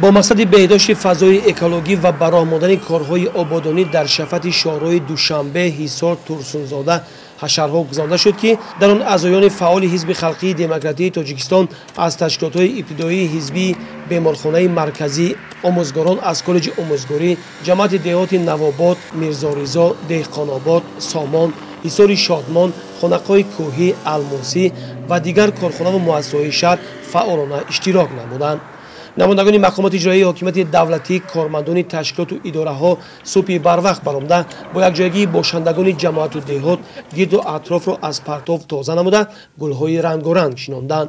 با مقصد بهداشت فضای اکولوژی و برآمدن کارهای آبادانی در شفت شهرهای دوشنبه، حصار، ترسونزاده حشرها گزارده شد که در آن اعضایان فعال حزب خلقی دموکراتیک تاجیکستان از تشکیلات‌های ابتدایی حزبی، بیمارخانه مرکزی، آموزگاران از کالج آموزگاری، جماعت دهات نوآباد، میرزارضا، دهقان‌آباد، سامان، حصار شادمان، خانقاه کوهی، الماسی و دیگر کارخانه و مؤسسه‌های شهر فعالانه اشتراک نمودند. نمایندگان مقامات اجرایی حاکمیت دولتی، کارمندان تشکیلات و اداره‌ها صبح بروقت برآمده با یکجایگی باشندگان جماعت و دهات گرد و اطراف را از پرتو تازه نموده گل‌های رنگارنگ شناندند.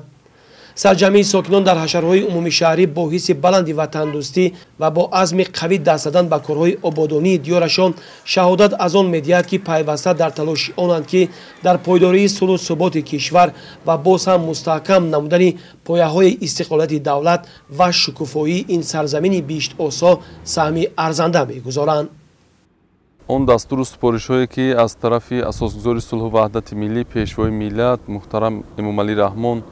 سرجمعی ساکنان در حشرهای عمومی شهری با حس بلندی وطن دوستی و با عزم قوی دست زدن به کارهای آبادانی دیارشان شهادت از آن می‌دهد که پیوسته در تلاش آنند که در پایداری صلح و ثبات کشور و باز هم مستحکم نمودن پایه‌های استقلالیت دولت و شکوفایی این سرزمین بیشت آسا سهمی ارزنده می‌گذارند. اون دستور سپارش‌هایی که از طرف اساسگزار صلح و وحدت ملی پیشوای ملت محترم امامعلی رحمان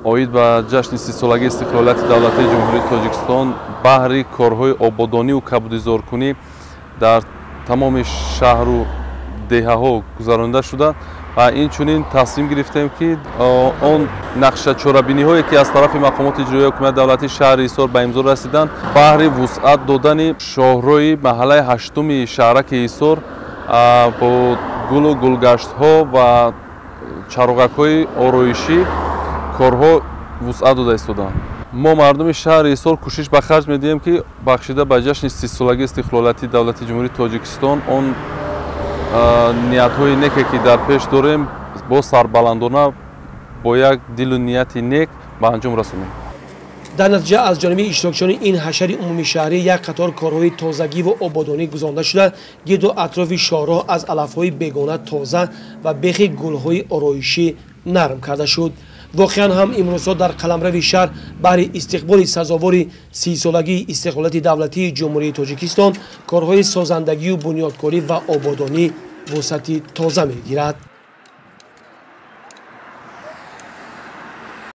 اوید به جشن 30 سالگی استقلالیت دولت جمهوری تاجیکستان بهر کارهای آبادانی و کبودزارکنی در تمام شهر و دهه‌ها گذرانده شده و این چنین تصمیم گرفتیم که آن نقشه چاره‌بینی‌هایی که از طرف مقامات اجرایی حکومت دولتی شهر حصار به امضا رسیدند بهر وسعت دادن شاهروی محله هشتم شهرک حصار با گل و گلگشت‌ها و چراغک‌های آرایشی کارها وسعت داده ایستادند. ما مردم شهر حصار کوشش به خرج می‌دهیم که بخشیده به جشن 30 سالگی استقلالیت دولت جمهوری تاجیکستان آن نیت‌های نیکی که در پیش داریم با سربلندانه با یک دل و نیت نیک به انجام رسانیم. در نتیجه از جانب اشتراکچیان این حشر عمومی شهری یک قطار کارهای تازگی و آبادانی گزارده شده گرد و اطراف شهرها از علف‌های بیگانه تازه و بیخ گل‌های آرایشی نرم کرده شد. واقعا هم امروزها در قلمرو شهر برای استقبال سزاوار 30 سالگی استقلالیت دولتی جمهوری تاجیکستان کارهای سازندگی و بنیادکاری و آبادانی وسعت تازه می‌گیرد.